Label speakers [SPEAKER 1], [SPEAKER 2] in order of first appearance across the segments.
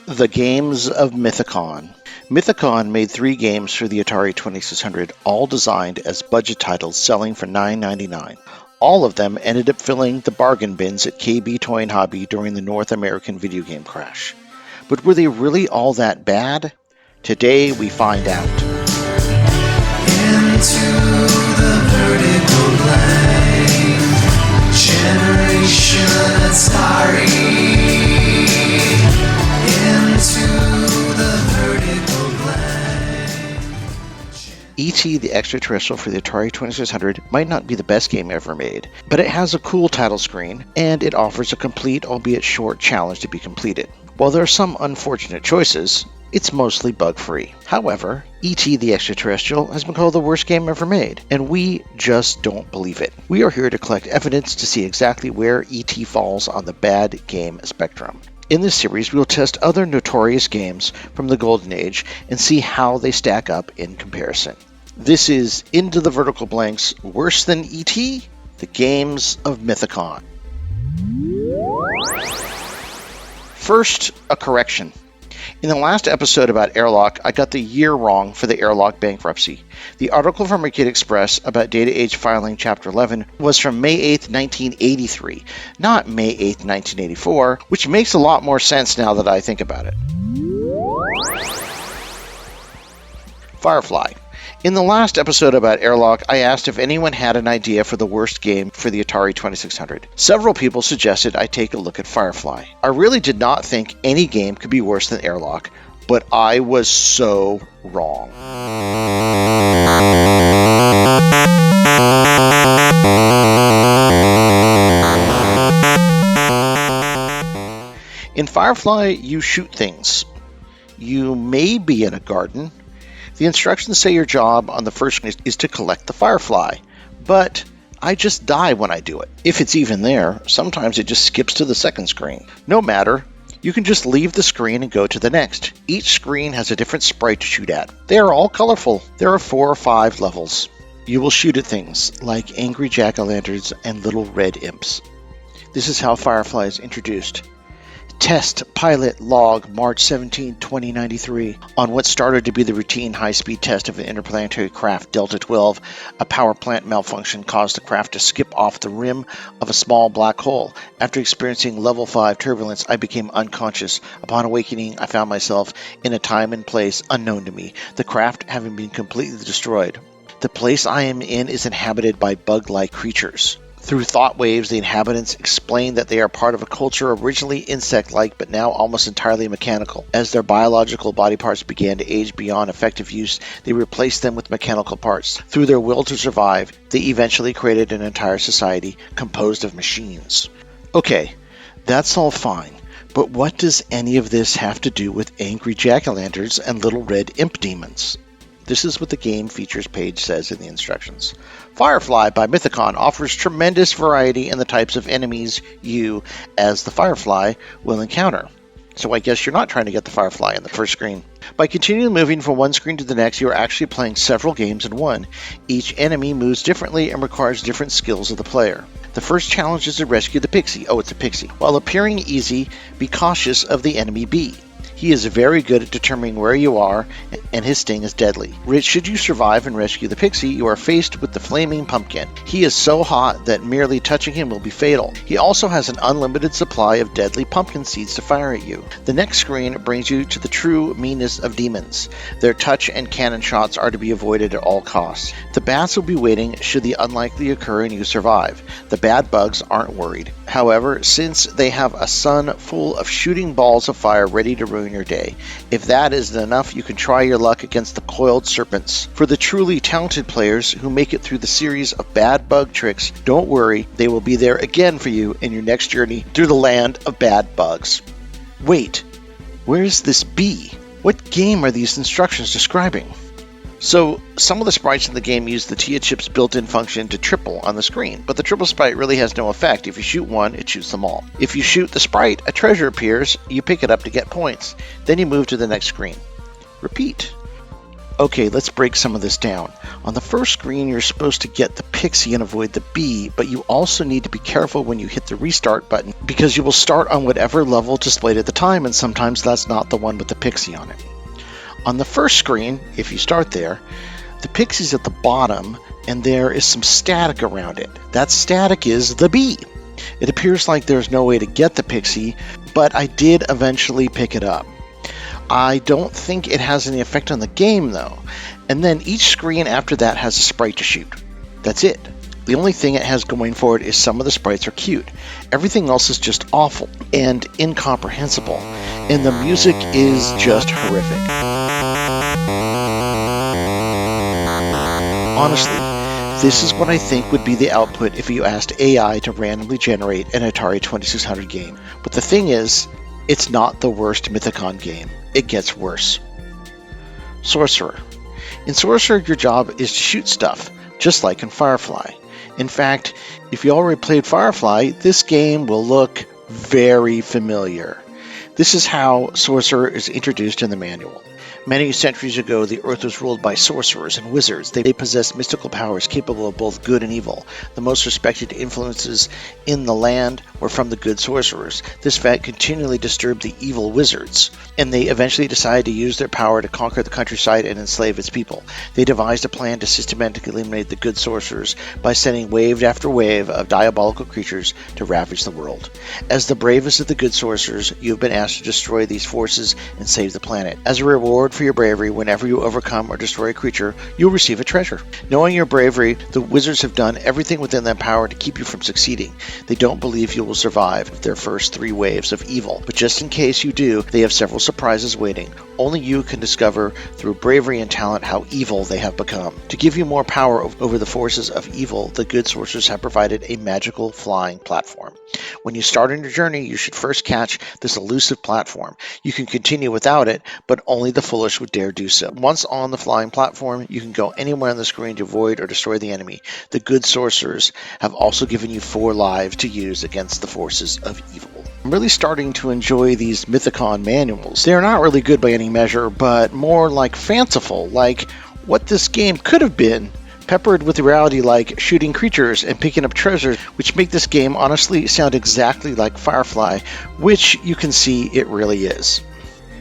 [SPEAKER 1] The Games of Mythicon. Mythicon made 3 games for the Atari 2600, all designed as budget titles selling for $9.99. All of them ended up filling the bargain bins at KB Toy and Hobby during the North American video game crash. But were they really all that bad? Today we find out.
[SPEAKER 2] Into the vertical line, generation Atari. Into the vertical line.
[SPEAKER 1] E.T. the Extraterrestrial for the Atari 2600 might not be the best game ever made, but it has a cool title screen, and it offers a complete, albeit short, challenge to be completed. While there are some unfortunate choices, it's mostly bug-free. However, E.T. the Extraterrestrial has been called the worst game ever made, and we just don't believe it. We are here to collect evidence to see exactly where E.T. falls on the bad game spectrum. In this series, we will test other notorious games from the Golden Age and see how they stack up in comparison. This is Into the Vertical Blanks, Worse Than E.T., The Games of Mythicon. First, a correction. In the last episode about Airlock, I got the year wrong for the Airlock bankruptcy. The article from Arcade Express about Data Age filing Chapter 11 was from May 8, 1983, not May 8, 1984, which makes a lot more sense now that I think about it. Firefly. In the last episode about Airlock, I asked if anyone had an idea for the worst game for the Atari 2600. Several people suggested I take a look at Firefly. I really did not think any game could be worse than Airlock, but I was so wrong. In Firefly, you shoot things. You may be in a garden. The instructions say your job on the first screen is to collect the Firefly, but I just die when I do it. If it's even there, sometimes it just skips to the second screen. No matter, you can just leave the screen and go to the next. Each screen has a different sprite to shoot at. They are all colorful. There are 4 or 5 levels. You will shoot at things like angry jack-o'-lanterns and little red imps. This is how Firefly is introduced. Test Pilot Log March 17, 2093. On what started to be the routine high-speed test of an interplanetary craft, Delta 12, a power plant malfunction caused the craft to skip off the rim of a small black hole. After experiencing level 5 turbulence, I became unconscious. Upon awakening, I found myself in a time and place unknown to me, the craft having been completely destroyed. The place I am in is inhabited by bug-like creatures. Through thought waves, the inhabitants explain that they are part of a culture originally insect-like but now almost entirely mechanical. As their biological body parts began to age beyond effective use, they replaced them with mechanical parts. Through their will to survive, they eventually created an entire society composed of machines. Okay, that's all fine, but what does any of this have to do with angry jack-o'-lanterns and little red imp demons? This is what the game features page says in the instructions. Firefly by Mythicon offers tremendous variety in the types of enemies you, as the Firefly, will encounter. So I guess you're not trying to get the Firefly in the first screen. By continually moving from one screen to the next, you are actually playing several games in one. Each enemy moves differently and requires different skills of the player. The first challenge is to rescue the pixie. Oh, it's a pixie. While appearing easy, be cautious of the enemy bee. He is very good at determining where you are, and his sting is deadly. Should you survive and rescue the pixie, you are faced with the flaming pumpkin. He is so hot that merely touching him will be fatal. He also has an unlimited supply of deadly pumpkin seeds to fire at you. The next screen brings you to the true meanness of demons. Their touch and cannon shots are to be avoided at all costs. The bats will be waiting should the unlikely occur and you survive. The bad bugs aren't worried. However, since they have a sun full of shooting balls of fire ready to ruin your day. If that isn't enough, you can try your luck against the coiled serpents. For the truly talented players who make it through the series of bad bug tricks, don't worry, they will be there again for you in your next journey through the land of bad bugs. Wait, where's this bee? What game are these instructions describing? So, some of the sprites in the game use the TIA chip's built-in function to triple on the screen, but the triple sprite really has no effect. If you shoot one, it shoots them all. If you shoot the sprite, a treasure appears, you pick it up to get points. Then you move to the next screen. Repeat. Okay, let's break some of this down. On the first screen, you're supposed to get the pixie and avoid the bee, but you also need to be careful when you hit the restart button because you will start on whatever level displayed at the time, and sometimes that's not the one with the pixie on it. On the first screen, if you start there, the pixie's at the bottom, and there is some static around it. That static is the bee. It appears like there's no way to get the pixie, but I did eventually pick it up. I don't think it has any effect on the game, though. And then each screen after that has a sprite to shoot. That's it. The only thing it has going for it is some of the sprites are cute. Everything else is just awful and incomprehensible. And the music is just horrific. Honestly, this is what I think would be the output if you asked AI to randomly generate an Atari 2600 game. But the thing is, it's not the worst Mythicon game. It gets worse. Sorcerer. In Sorcerer, your job is to shoot stuff, just like in Firefly. In fact, if you already played Firefly, this game will look very familiar. This is how Sorcerer is introduced in the manual. Many centuries ago, the earth was ruled by sorcerers and wizards. They possessed mystical powers capable of both good and evil. The most respected influences in the land were from the good sorcerers. This fact continually disturbed the evil wizards, and they eventually decided to use their power to conquer the countryside and enslave its people. They devised a plan to systematically eliminate the good sorcerers by sending wave after wave of diabolical creatures to ravage the world. As the bravest of the good sorcerers, you have been asked to destroy these forces and save the planet. As a reward for your bravery, whenever you overcome or destroy a creature, you'll receive a treasure. Knowing your bravery, the wizards have done everything within their power to keep you from succeeding. They don't believe you will survive their first 3 waves of evil, but just in case you do, they have several surprises waiting. Only you can discover through bravery and talent how evil they have become. To give you more power over the forces of evil, the good sorcerers have provided a magical flying platform. When you start on your journey, you should first catch this elusive platform. You can continue without it, but only the foolish would dare do so. Once on the flying platform, you can go anywhere on the screen to avoid or destroy the enemy. The good sorcerers have also given you 4 lives to use against the forces of evil. I'm really starting to enjoy these Mythicon manuals. They're not really good by any measure, but more like fanciful, like what this game could have been, peppered with reality like shooting creatures and picking up treasures, which make this game honestly sound exactly like Firefly, which you can see it really is.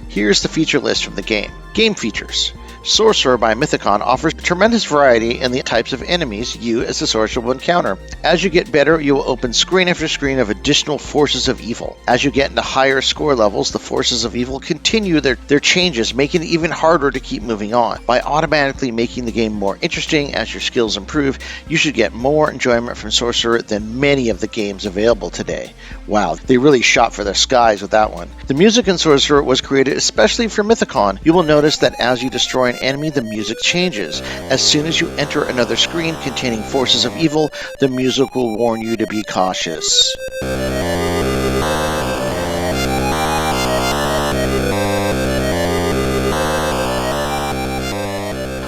[SPEAKER 1] Here's the feature list from the game. Game features. Sorcerer by Mythicon offers tremendous variety in the types of enemies you as the sorcerer will encounter. As you get better, you will open screen after screen of additional forces of evil. As you get into higher score levels, the forces of evil continue their changes, making it even harder to keep moving on. By automatically making the game more interesting as your skills improve, you should get more enjoyment from Sorcerer than many of the games available today. Wow, they really shot for the skies with that one. The music in Sorcerer was created especially for Mythicon. You will notice that as you destroy an enemy, the music changes. As soon as you enter another screen containing forces of evil, the music will warn you to be cautious.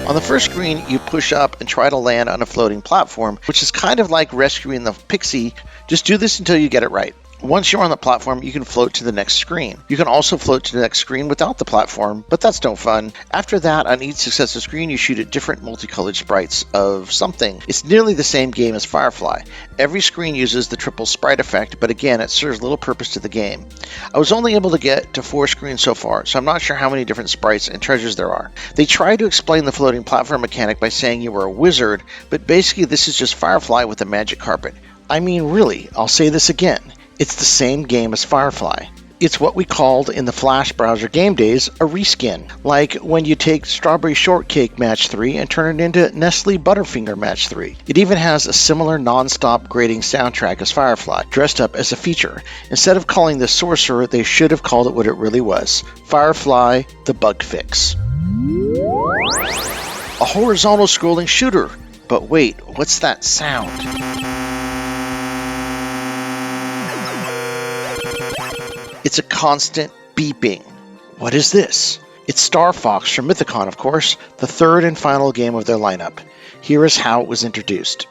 [SPEAKER 1] On the first screen, you push up and try to land on a floating platform, which is kind of like rescuing the pixie. Just do this until you get it right. Once you're on the platform, you can float to the next screen. You can also float to the next screen without the platform, but that's no fun. After that, on each successive screen, you shoot at different multicolored sprites of something. It's nearly the same game as Firefly. Every screen uses the triple sprite effect, but again, it serves little purpose to the game. I was only able to get to 4 screens so far, so I'm not sure how many different sprites and treasures there are. They try to explain the floating platform mechanic by saying you were a wizard, but basically this is just Firefly with a magic carpet. I mean, really, I'll say this again. It's the same game as Firefly. It's what we called in the Flash browser game days a reskin, like when you take Strawberry Shortcake Match 3 and turn it into Nestle Butterfinger Match 3. It even has a similar non-stop grading soundtrack as Firefly, dressed up as a feature. Instead of calling this Sorcerer, they should have called it what it really was, Firefly the Bug Fix. A horizontal scrolling shooter. But wait, what's that sound? It's a constant beeping. What is this? It's Star Fox from Mythicon, of course, the 3rd and final game of their lineup. Here is how it was introduced.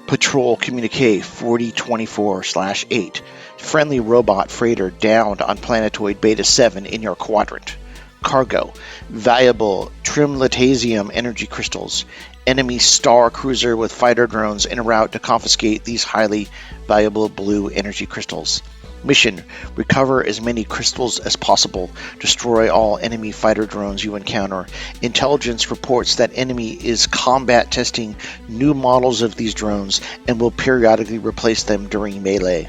[SPEAKER 1] Patrol Communique 4024/8. Friendly robot freighter downed on planetoid Beta 7 in your quadrant. Cargo. Valuable Trimlatasium energy crystals. Enemy star cruiser with fighter drones en route to confiscate these highly valuable blue energy crystals. Mission: recover as many crystals as possible. Destroy all enemy fighter drones you encounter. Intelligence reports that enemy is combat testing new models of these drones and will periodically replace them during melee.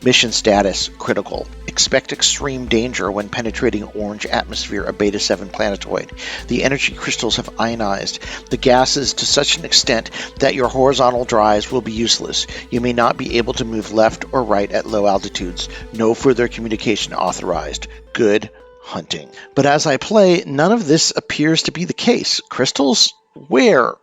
[SPEAKER 1] Mission status: critical. Expect extreme danger when penetrating orange atmosphere of Beta 7 planetoid. The energy crystals have ionized the gases to such an extent that your horizontal drives will be useless. You may not be able to move left or right at low altitudes. No further communication authorized. Good hunting. But as I play, none of this appears to be the case. Crystals? Where?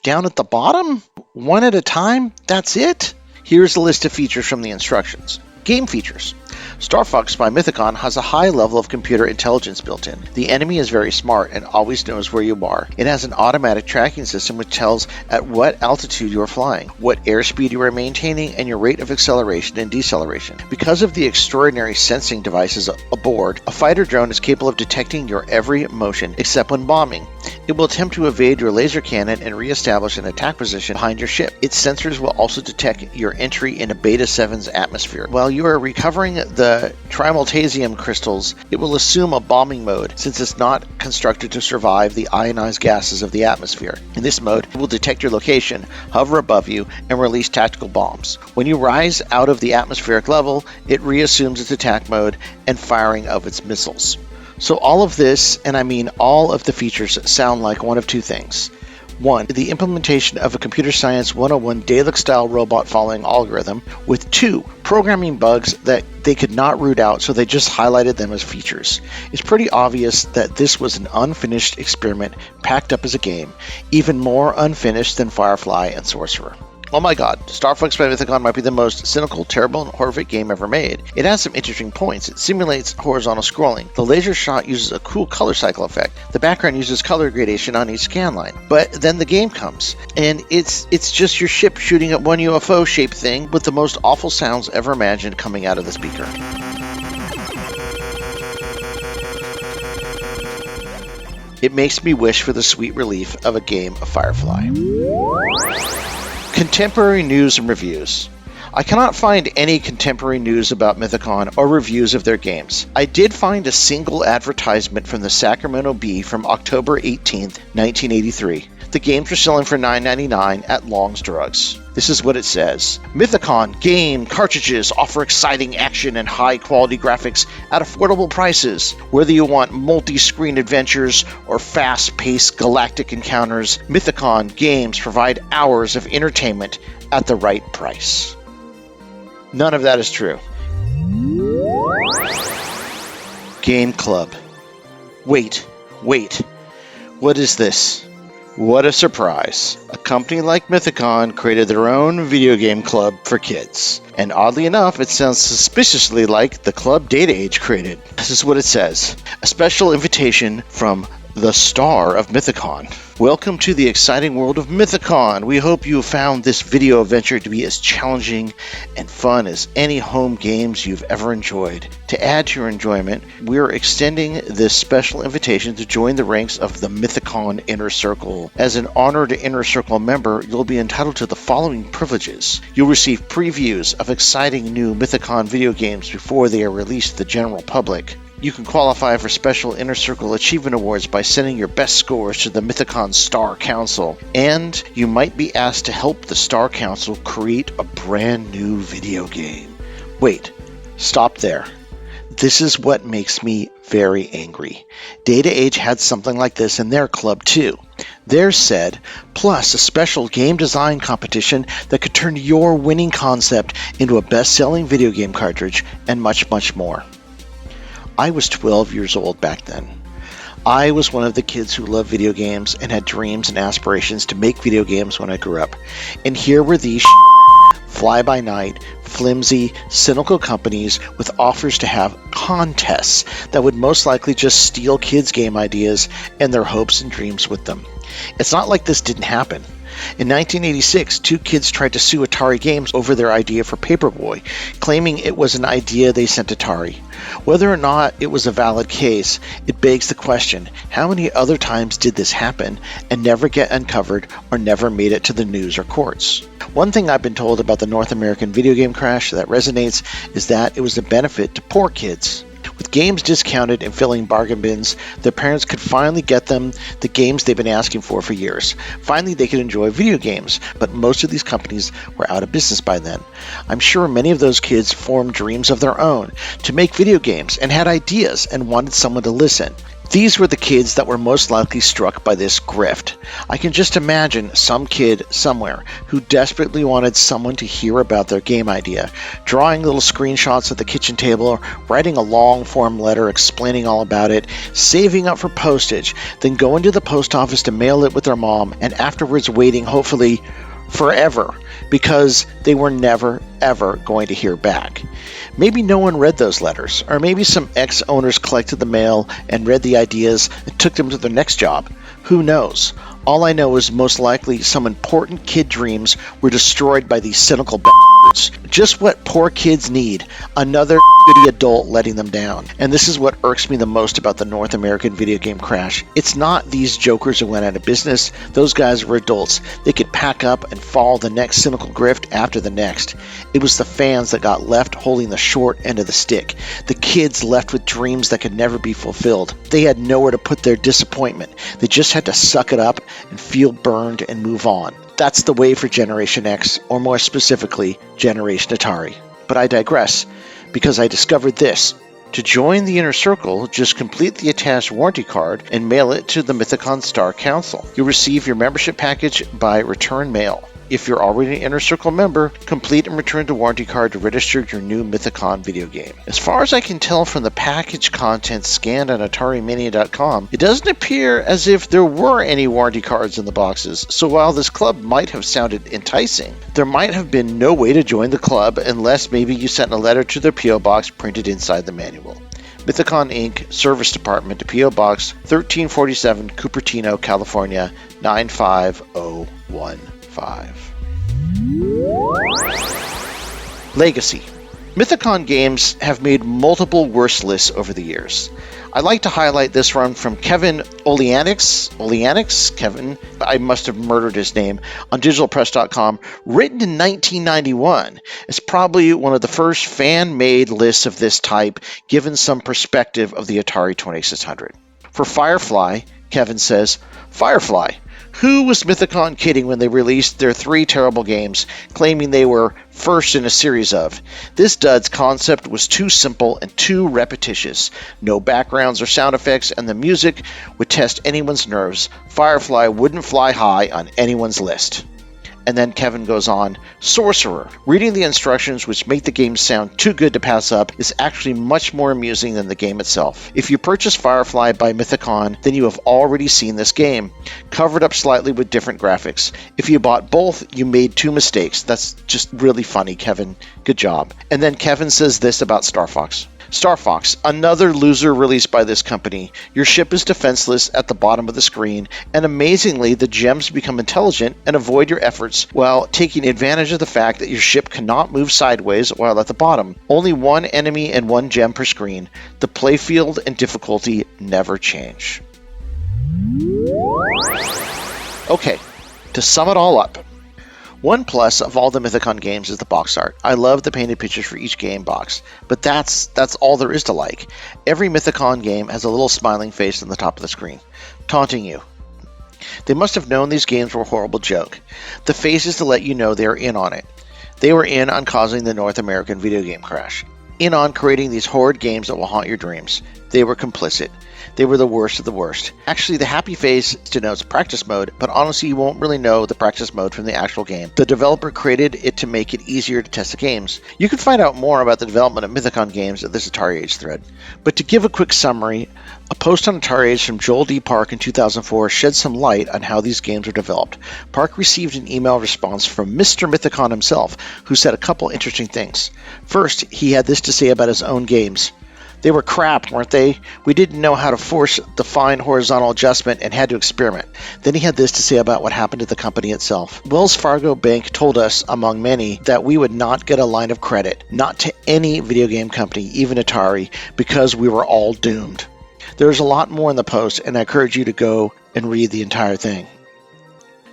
[SPEAKER 1] Down at the bottom? One at a time? That's it? Here's a list of features from the instructions. Game features. Star Fox by Mythicon has a high level of computer intelligence built in. The enemy is very smart and always knows where you are. It has an automatic tracking system which tells at what altitude you are flying, what airspeed you are maintaining, and your rate of acceleration and deceleration. Because of the extraordinary sensing devices aboard, a fighter drone is capable of detecting your every motion except when bombing. It will attempt to evade your laser cannon and re-establish an attack position behind your ship. Its sensors will also detect your entry into Beta 7's atmosphere. While you are recovering the Trimultasium crystals, it will assume a bombing mode since it's not constructed to survive the ionized gases of the atmosphere. In this mode, it will detect your location, hover above you, and release tactical bombs. When you rise out of the atmospheric level, it reassumes its attack mode and firing of its missiles. So all of this, and I mean all of the features, sound like one of two things. 1. The implementation of a Computer Science 101 Dalek-style robot following algorithm, with 2. Programming bugs that they could not root out, so they just highlighted them as features. It's pretty obvious that this was an unfinished experiment packed up as a game, even more unfinished than Firefly and Sorcerer. Oh my god, Star Fox by Mythicon might be the most cynical, terrible, and horrific game ever made. It has some interesting points. It simulates horizontal scrolling. The laser shot uses a cool color cycle effect. The background uses color gradation on each scan line. But then the game comes, and it's just your ship shooting at one UFO-shaped thing with the most awful sounds ever imagined coming out of the speaker. It makes me wish for the sweet relief of a game of Firefly. Contemporary news and reviews. I cannot find any contemporary news about Mythicon or reviews of their games. I did find a single advertisement from the Sacramento Bee from October 18th, 1983. The games were selling for $9.99 at Long's Drugs. This is what it says. Mythicon game cartridges offer exciting action and high-quality graphics at affordable prices. Whether you want multi-screen adventures or fast-paced galactic encounters, Mythicon games provide hours of entertainment at the right price. None of that is true. Game Club. Wait. What is this? What a surprise. A company like Mythicon created their own video game club for kids. And oddly enough, it sounds suspiciously like the club Data Age created. This is what it says. A special invitation from the star of Mythicon. Welcome to the exciting world of Mythicon. We hope you found this video adventure to be as challenging and fun as any home games you've ever enjoyed. To add to your enjoyment, we're extending this special invitation to join the ranks of the Mythicon Inner Circle. As an honored Inner Circle member, you'll be entitled to the following privileges. You'll receive previews of exciting new Mythicon video games before they are released to the general public. You can qualify for special Inner Circle Achievement Awards by sending your best scores to the Mythicon Star Council. And you might be asked to help the Star Council create a brand new video game. Wait, stop there. This is what makes me very angry. Data Age had something like this in their club too. Theirs said, plus a special game design competition that could turn your winning concept into a best-selling video game cartridge, and much, much more. I was 12 years old back then. I was one of the kids who loved video games and had dreams and aspirations to make video games when I grew up. And here were these fly-by-night, flimsy, cynical companies with offers to have contests that would most likely just steal kids' game ideas and their hopes and dreams with them. It's not like this didn't happen. In 1986, two kids tried to sue Atari Games over their idea for Paperboy, claiming it was an idea they sent Atari. Whether or not it was a valid case, it begs the question, how many other times did this happen and never get uncovered or never made it to the news or courts? One thing I've been told about the North American video game crash that resonates is that it was a benefit to poor kids. With games discounted and filling bargain bins, their parents could finally get them the games they've been asking for years. Finally, they could enjoy video games, but most of these companies were out of business by then. I'm sure many of those kids formed dreams of their own to make video games and had ideas and wanted someone to listen. These were the kids that were most likely struck by this grift. I can just imagine some kid somewhere who desperately wanted someone to hear about their game idea, drawing little screenshots at the kitchen table, or writing a long form letter explaining all about it, saving up for postage, then going to the post office to mail it with their mom, and afterwards waiting, hopefully forever, because they were never ever going to hear back. Maybe no one read those letters, or maybe some ex-owners collected the mail and read the ideas and took them to their next job. Who knows? All I know is most likely some important kid dreams were destroyed by these cynical bastards. Just what poor kids need, another goody adult letting them down. And this is what irks me the most about the North American video game crash. It's not these jokers who went out of business. Those guys were adults. They could pack up and follow the next cynical grift after the next. It was the fans that got left holding the short end of the stick. The kids left with dreams that could never be fulfilled. They had nowhere to put their disappointment. They just had to suck it up and feel burned and move on. That's the way for Generation X, or more specifically, Generation Atari. But I digress, because I discovered this. To join the Inner Circle, just complete the attached warranty card and mail it to the Mythicon Star Council. You'll receive your membership package by return mail. If you're already an Inner Circle member, complete and return the warranty card to register your new Mythicon video game. As far as I can tell from the package contents scanned on AtariMania.com, it doesn't appear as if there were any warranty cards in the boxes, so while this club might have sounded enticing, there might have been no way to join the club unless maybe you sent a letter to their P.O. Box printed inside the manual. Mythicon Inc., Service Department to P.O. Box 1347, Cupertino, California 95015. Legacy. Mythicon games have made multiple worse lists over the years. I'd like to highlight this one from Kevin Olianix, Kevin, I must have murdered his name, on digitalpress.com, written in 1991. It's probably one of the first fan-made lists of this type, given some perspective of the Atari 2600. For Firefly, Kevin says, Firefly. Who was Mythicon kidding when they released their 3 terrible games, claiming they were first in a series of? This dud's concept was too simple and too repetitious. No backgrounds or sound effects, and the music would test anyone's nerves. Firefly wouldn't fly high on anyone's list. And then Kevin goes on, Sorcerer. Reading the instructions, which make the game sound too good to pass up, is actually much more amusing than the game itself. If you purchase Firefly by Mythicon, then you have already seen this game, covered up slightly with different graphics. If you bought both, you made 2 mistakes. That's just really funny, Kevin. Good job. And then Kevin says this about Star Fox. Star Fox, another loser released by this company. Your ship is defenseless at the bottom of the screen, and amazingly, the gems become intelligent and avoid your efforts while taking advantage of the fact that your ship cannot move sideways while at the bottom. Only 1 enemy and 1 gem per screen. The playfield and difficulty never change. Okay, to sum it all up. One plus of all the Mythicon games is the box art. I love the painted pictures for each game box, but that's all there is to like. Every Mythicon game has a little smiling face on the top of the screen, taunting you. They must have known these games were a horrible joke. The face is to let you know they are in on it. They were in on causing the North American video game crash. In on creating these horrid games that will haunt your dreams. They were complicit. They were the worst of the worst. Actually, the happy face denotes practice mode, but honestly you won't really know the practice mode from the actual game. The developer created it to make it easier to test the games. You can find out more about the development of Mythicon games at this Atari Age thread. But to give a quick summary, a post on Atari Age from Joel D. Park in 2004 shed some light on how these games were developed. Park received an email response from Mr. Mythicon himself, who said a couple interesting things. First, he had this to say about his own games. They were crap, weren't they? We didn't know how to force the fine horizontal adjustment and had to experiment. Then he had this to say about what happened to the company itself. Wells Fargo Bank told us, among many, that we would not get a line of credit, not to any video game company, even Atari, because we were all doomed. There's a lot more in the post, and I encourage you to go and read the entire thing.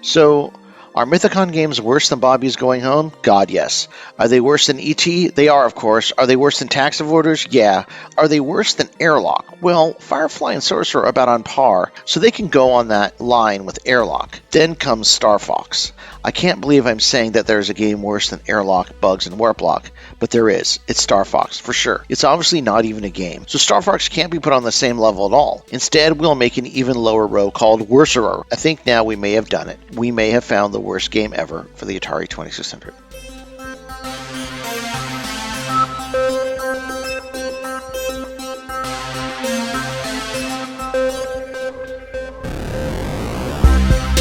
[SPEAKER 1] So, are Mythicon games worse than Bobby's Going Home? God, yes. Are they worse than E.T.? They are, of course. Are they worse than Tax of Orders? Yeah. Are they worse than Airlock? Well, Firefly and Sorcerer are about on par, so they can go on that line with Airlock. Then comes Star Fox. I can't believe I'm saying that there's a game worse than Airlock, Bugs, and Warplock, but there is. It's Star Fox, for sure. It's obviously not even a game, so Star Fox can't be put on the same level at all. Instead, we'll make an even lower row called Worserer. I think now we may have done it. We may have found the worst game ever for the Atari 2600.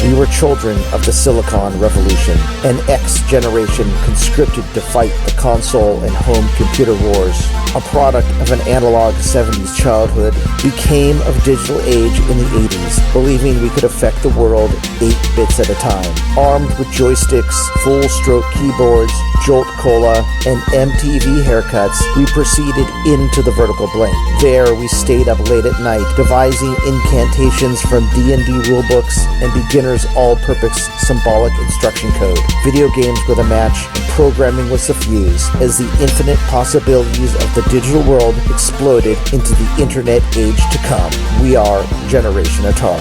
[SPEAKER 3] We were children of the Silicon Revolution, an X generation conscripted to fight the console and home computer wars. A product of an analog 70s childhood, we came of digital age in the 80s, believing we could affect the world 8 bits at a time. Armed with joysticks, full-stroke keyboards, Jolt Cola, and MTV haircuts, we proceeded into the vertical blank. There, we stayed up late at night, devising incantations from D&D rulebooks and beginners' all-purpose symbolic instruction code. Video games were the match, and programming was the fuse, as the infinite possibilities of the digital world exploded into the internet age to come. We are Generation Atari.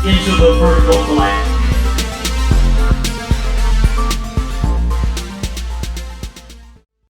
[SPEAKER 4] Into the vertical blank.